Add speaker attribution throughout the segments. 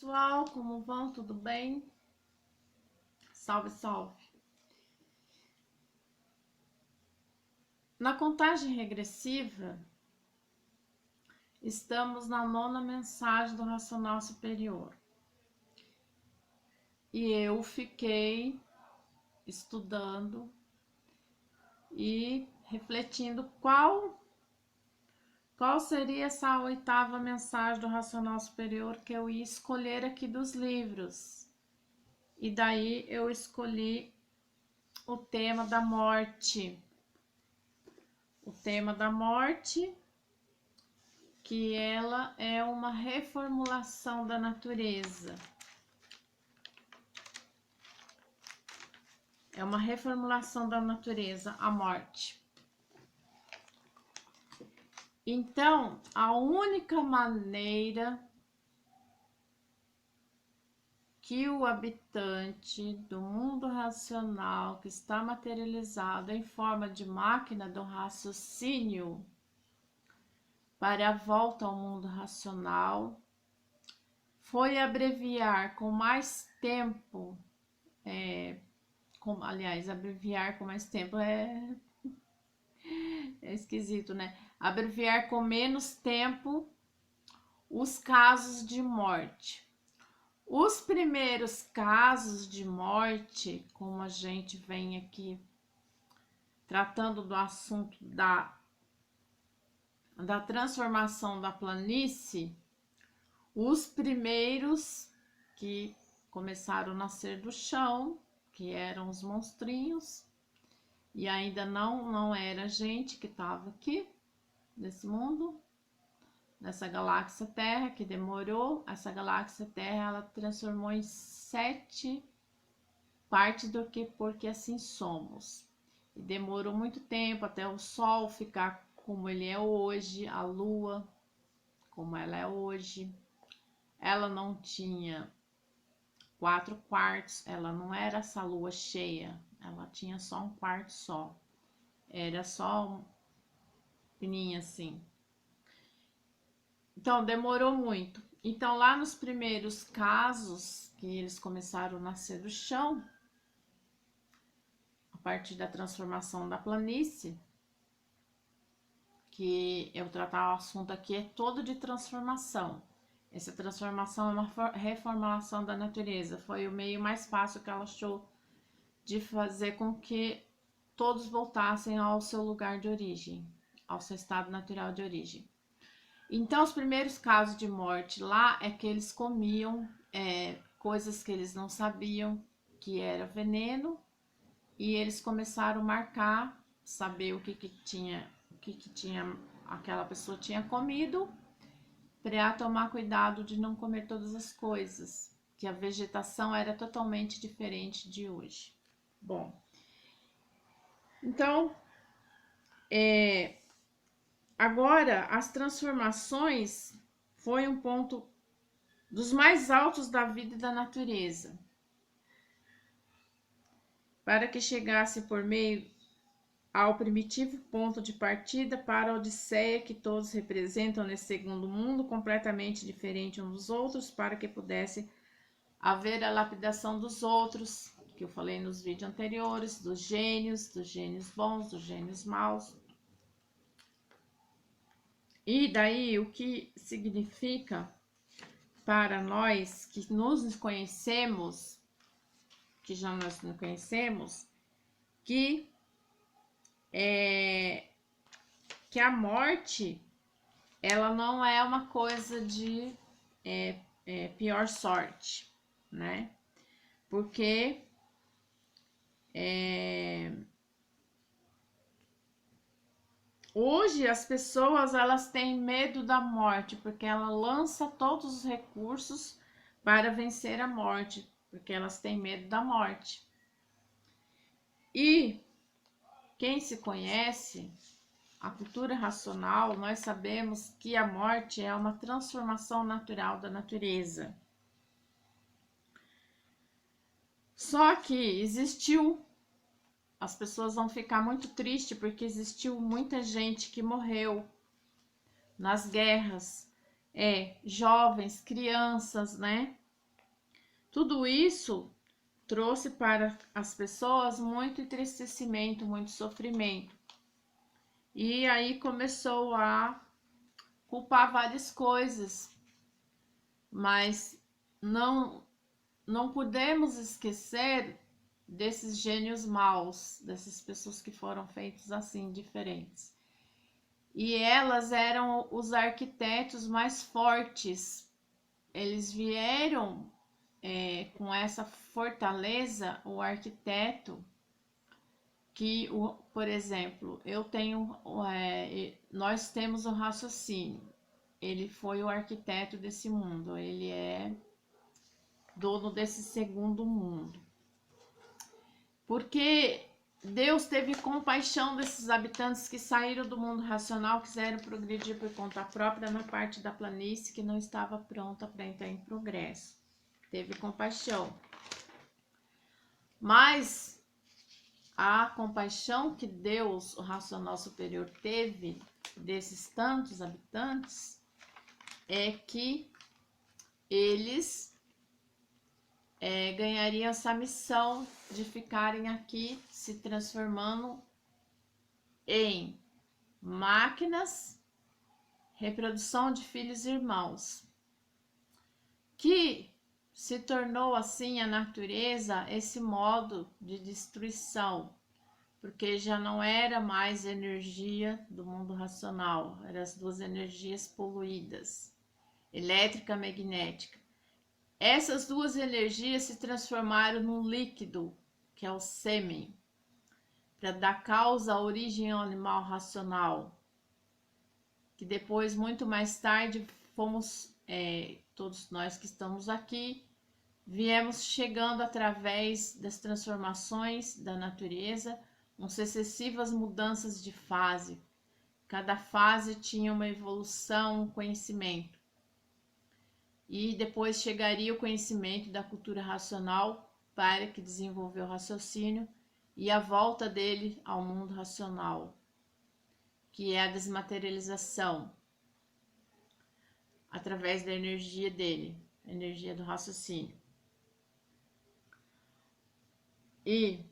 Speaker 1: Pessoal, como vão? Tudo bem? Salve, salve! Na contagem regressiva, estamos na 9ª mensagem do Racional Superior. E eu fiquei estudando e refletindo qual seria essa 8ª mensagem do Racional Superior que eu ia escolher aqui dos livros. E daí eu escolhi o tema da morte. O tema da morte, que ela é uma reformulação da natureza. É uma reformulação da natureza, a morte. Então, a única maneira que o habitante do mundo racional, que está materializado em forma de máquina do raciocínio, para a volta ao mundo racional, foi abreviar com mais tempo, abreviar com mais tempo é esquisito, né? Abreviar com menos tempo os casos de morte. Os primeiros casos de morte, como a gente vem aqui tratando do assunto da transformação da planície, os primeiros que começaram a nascer do chão, que eram os monstrinhos, e ainda não era gente que estava aqui nesse mundo, nessa galáxia Terra, que demorou. Essa galáxia Terra, ela transformou em 7 partes do que porque assim somos. E demorou muito tempo até o Sol ficar como ele é hoje, a Lua como ela é hoje. Ela não tinha 4 quartos, ela não era essa lua cheia, ela tinha só um quarto só. Era só um fininho assim. Então, demorou muito. Então, lá nos primeiros casos, que eles começaram a nascer do chão, a partir da transformação da planície, que eu tratar o assunto aqui é todo de transformação. Essa transformação é uma reformulação da natureza. Foi o meio mais fácil que ela achou de fazer com que todos voltassem ao seu lugar de origem, ao seu estado natural de origem. Então, os primeiros casos de morte lá é que eles comiam coisas que eles não sabiam que era veneno, e eles começaram a marcar, saber o que tinha aquela pessoa tinha comido, para tomar cuidado de não comer todas as coisas, que a vegetação era totalmente diferente de hoje. Bom, então, agora as transformações foi um ponto dos mais altos da vida e da natureza, para que chegasse por meio ao primitivo ponto de partida para a Odisseia que todos representam nesse segundo mundo, completamente diferente uns dos outros, para que pudesse haver a lapidação dos outros, que eu falei nos vídeos anteriores, dos gênios bons, dos gênios maus. E daí o que significa para nós que nos conhecemos, que já nós nos conhecemos, que a morte, ela não é uma coisa de pior sorte, né? Porque hoje as pessoas, elas têm medo da morte, porque ela lança todos os recursos para vencer a morte, porque elas têm medo da morte. E quem se conhece a cultura racional, nós sabemos que a morte é uma transformação natural da natureza. Só que existiu, as pessoas vão ficar muito tristes porque existiu muita gente que morreu nas guerras, jovens, crianças, né? Tudo isso trouxe para as pessoas muito entristecimento, muito sofrimento. E aí começou a culpar várias coisas, mas não podemos esquecer desses gênios maus, dessas pessoas que foram feitas assim, diferentes. E elas eram os arquitetos mais fortes. Eles vieram com essa fortaleza, o arquiteto que, por exemplo, nós temos o raciocínio. Ele foi o arquiteto desse mundo, ele é dono desse segundo mundo. Porque Deus teve compaixão desses habitantes que saíram do mundo racional, quiseram progredir por conta própria na parte da planície que não estava pronta para entrar em progresso. Teve compaixão. Mas a compaixão que Deus, o racional superior, teve desses tantos habitantes é que eles ganhariam essa missão de ficarem aqui se transformando em máquinas, reprodução de filhos e irmãos, que se tornou assim a natureza esse modo de destruição, porque já não era mais energia do mundo racional, eram as duas energias poluídas, elétrica e magnética. Essas duas energias se transformaram num líquido, que é o sêmen, para dar causa à origem ao animal racional, que depois, muito mais tarde, fomos, todos nós que estamos aqui, viemos chegando através das transformações da natureza, com sucessivas mudanças de fase. Cada fase tinha uma evolução, um conhecimento. E depois chegaria o conhecimento da cultura racional para que desenvolveu o raciocínio e a volta dele ao mundo racional, que é a desmaterialização, através da energia dele, a energia do raciocínio. E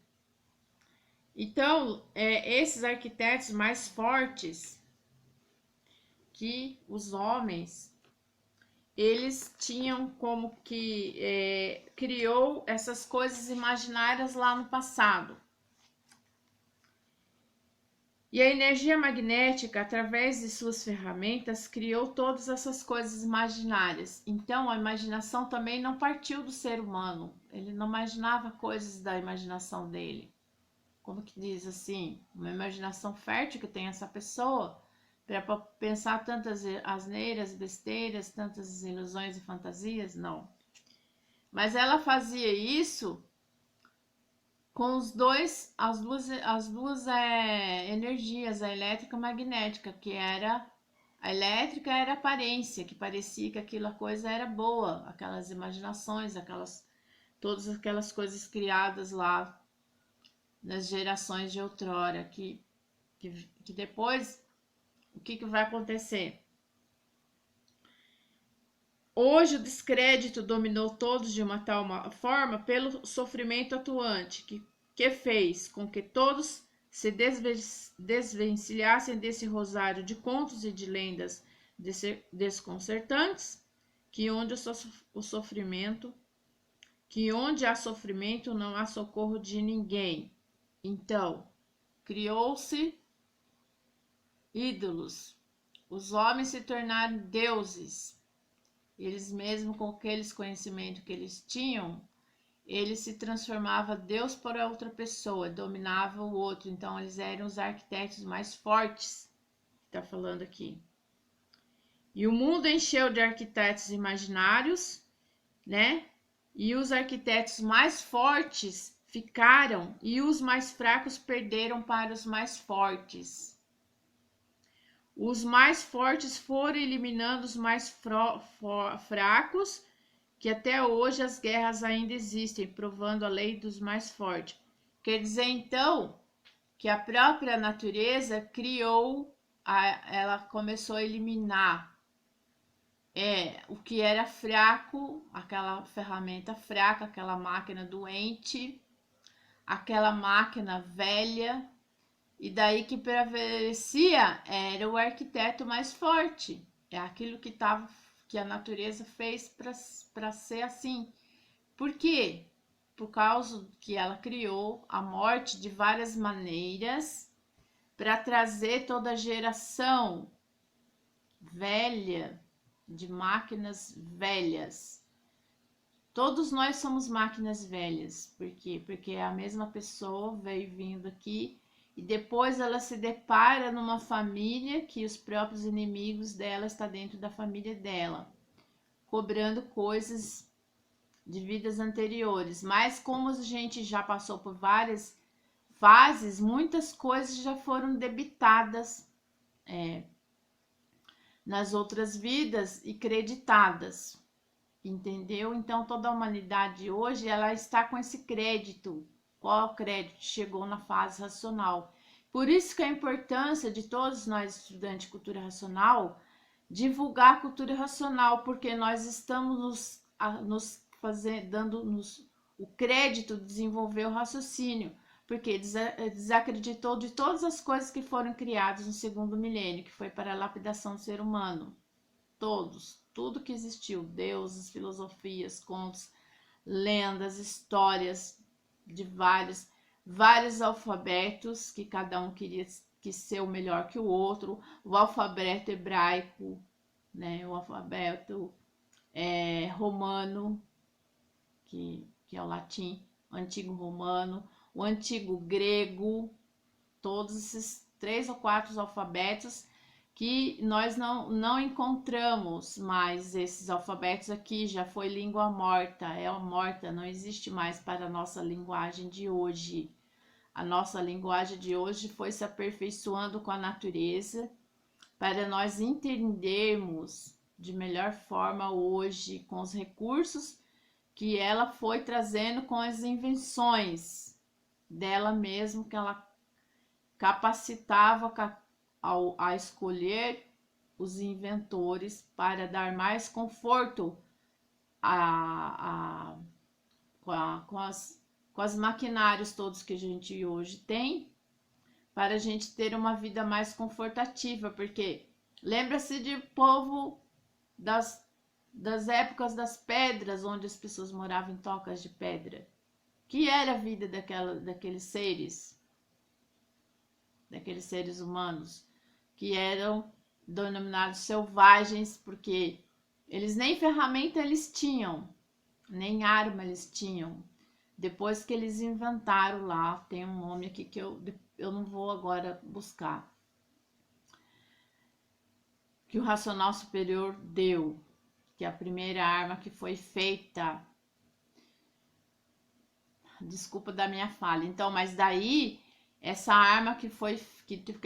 Speaker 1: então, esses arquitetos mais fortes que os homens, eles tinham como que criou essas coisas imaginárias lá no passado. E a energia magnética, através de suas ferramentas, criou todas essas coisas imaginárias. Então, a imaginação também não partiu do ser humano. Ele não imaginava coisas da imaginação dele. Como que diz assim? Uma imaginação fértil que tem essa pessoa para pensar tantas asneiras, besteiras, tantas ilusões e fantasias? Não. Mas ela fazia isso com as duas energias, a elétrica e a magnética, que era a elétrica era a aparência, que parecia que aquela coisa era boa, aquelas imaginações, todas aquelas coisas criadas lá nas gerações de outrora, que depois o que vai acontecer? Hoje o descrédito dominou todos de uma tal forma pelo sofrimento atuante, que fez com que todos se desvencilhassem desse rosário de contos e de lendas desconcertantes, que onde há sofrimento não há socorro de ninguém. Então, criou-se ídolos. Os homens se tornaram deuses. Eles mesmos, com aqueles conhecimentos que eles tinham, ele se transformava Deus para outra pessoa, dominava o outro. Então, eles eram os arquitetos mais fortes, está falando aqui. E o mundo encheu de arquitetos imaginários, né? E os arquitetos mais fortes ficaram e os mais fracos perderam para os mais fortes. Os mais fortes foram eliminando os mais fracos, que até hoje as guerras ainda existem, provando a lei dos mais fortes. Quer dizer, então, que a própria natureza ela começou a eliminar o que era fraco, aquela ferramenta fraca, aquela máquina doente, aquela máquina velha, e daí que prevalecia era o arquiteto mais forte. É aquilo que a natureza fez para ser assim. Por quê? Por causa que ela criou a morte de várias maneiras para trazer toda a geração velha de máquinas velhas. Todos nós somos máquinas velhas. Por quê? Porque a mesma pessoa veio vindo aqui e depois ela se depara numa família que os próprios inimigos dela estão dentro da família dela, cobrando coisas de vidas anteriores. Mas como a gente já passou por várias fases, muitas coisas já foram debitadas nas outras vidas e creditadas. Entendeu? Então toda a humanidade hoje ela está com esse crédito. Qual crédito? Chegou na fase racional. Por isso que a importância de todos nós estudantes de cultura racional divulgar a cultura racional, porque nós estamos nos dando-nos o crédito de desenvolver o raciocínio, porque desacreditou de todas as coisas que foram criadas no segundo milênio, que foi para a lapidação do ser humano. Tudo que existiu, deuses, filosofias, contos, lendas, histórias de vários alfabetos que cada um queria que ser o melhor que o outro, o alfabeto hebraico, né, o alfabeto romano, que é o latim, o antigo romano, o antigo grego, todos esses 3 ou 4 alfabetos que nós não encontramos mais esses alfabetos aqui, já foi língua morta, morta, não existe mais para a nossa linguagem de hoje. A nossa linguagem de hoje foi se aperfeiçoando com a natureza para nós entendermos de melhor forma hoje, com os recursos que ela foi trazendo com as invenções dela mesmo, que ela capacitava a escolher os inventores para dar mais conforto com as maquinários todos que a gente hoje tem, para a gente ter uma vida mais confortativa, porque lembra-se de povo das épocas das pedras, onde as pessoas moravam em tocas de pedra. Que era a vida daqueles seres humanos, que eram denominados selvagens, porque eles nem ferramenta eles tinham, nem arma eles tinham. Depois que eles inventaram lá, tem um nome aqui que eu não vou agora buscar, que o racional superior deu, que é a primeira arma que foi feita. Desculpa da minha falha. Então, mas daí essa arma que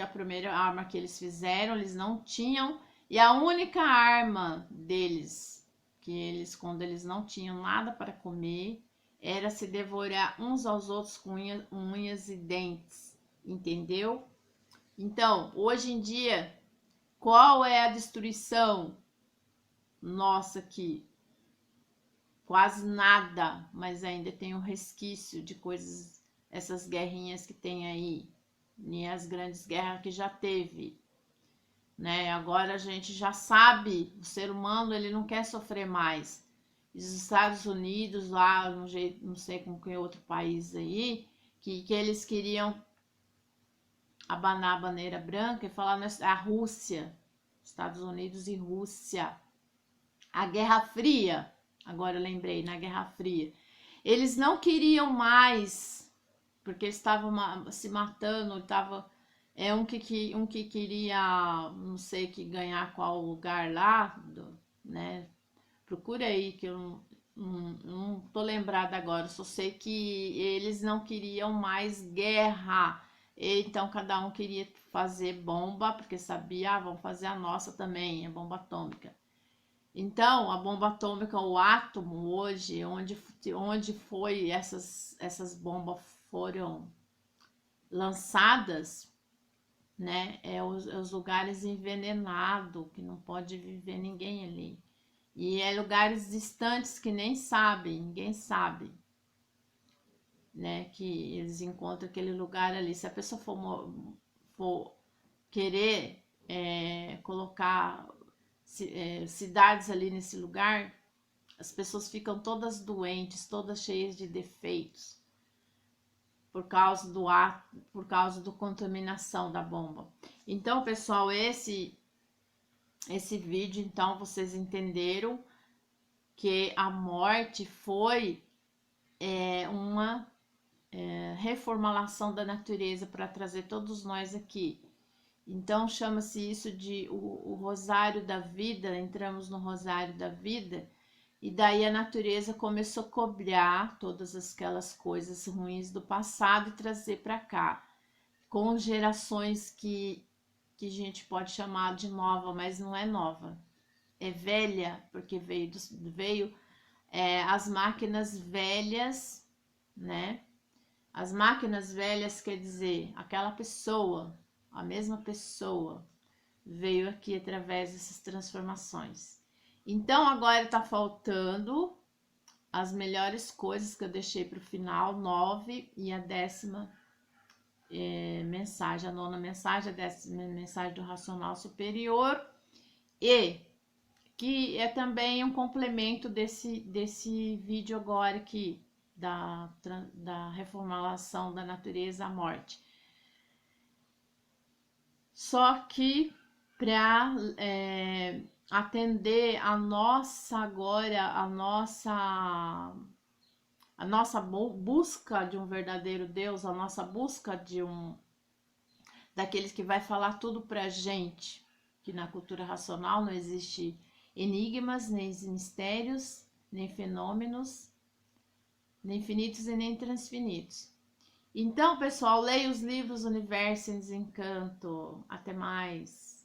Speaker 1: a primeira arma que eles fizeram, eles não tinham, e a única arma deles, que eles quando eles não tinham nada para comer, era se devorar uns aos outros com unhas e dentes, entendeu? Então, hoje em dia, qual é a destruição nossa aqui? Quase nada, mas ainda tem um resquício de coisas, essas guerrinhas que tem aí, e as grandes guerras que já teve, né? Agora a gente já sabe, o ser humano ele não quer sofrer mais. Os Estados Unidos lá, não sei com que outro país aí, que eles queriam abanar a bandeira branca e falar a Rússia, Estados Unidos e Rússia, a Guerra Fria. Agora eu lembrei, na Guerra Fria. Eles não queriam mais, porque eles estavam se matando, um que queria, não sei, que ganhar qual lugar lá, né? Procura aí, que eu não tô lembrada agora, só sei que eles não queriam mais guerra. Então cada um queria fazer bomba, porque sabia, vão fazer a nossa também, a bomba atômica. Então, a bomba atômica, o átomo, hoje, onde foi essas bombas foram lançadas, né? Os lugares envenenados, que não pode viver ninguém ali. E é lugares distantes que nem sabem, ninguém sabe, né? Que eles encontram aquele lugar ali. Se a pessoa for querer colocar cidades ali nesse lugar, as pessoas ficam todas doentes, todas cheias de defeitos, por causa do ar, por causa da contaminação da bomba. Então, pessoal, esse vídeo, então, vocês entenderam que a morte foi uma reformulação da natureza para trazer todos nós aqui. Então, chama-se isso de o rosário da vida. Entramos no rosário da vida, e daí a natureza começou a cobrar todas aquelas coisas ruins do passado e trazer para cá, com gerações que a gente pode chamar de nova, mas não é nova, é velha, porque veio as máquinas velhas, né? As máquinas velhas quer dizer aquela pessoa, a mesma pessoa, veio aqui através dessas transformações. Então agora está faltando as melhores coisas que eu deixei para o final, 9, e a 10ª mensagem, a 9ª mensagem, a 10ª mensagem do racional superior, e que é também um complemento desse vídeo agora aqui, da reformulação da natureza à morte. Só que para atender a nossa agora, a nossa busca de um verdadeiro Deus, a nossa busca daqueles que vai falar tudo pra gente, que na cultura racional não existe enigmas, nem mistérios, nem fenômenos, nem finitos e nem transfinitos. Então, pessoal, leia os livros Universo em Desencanto. Até mais!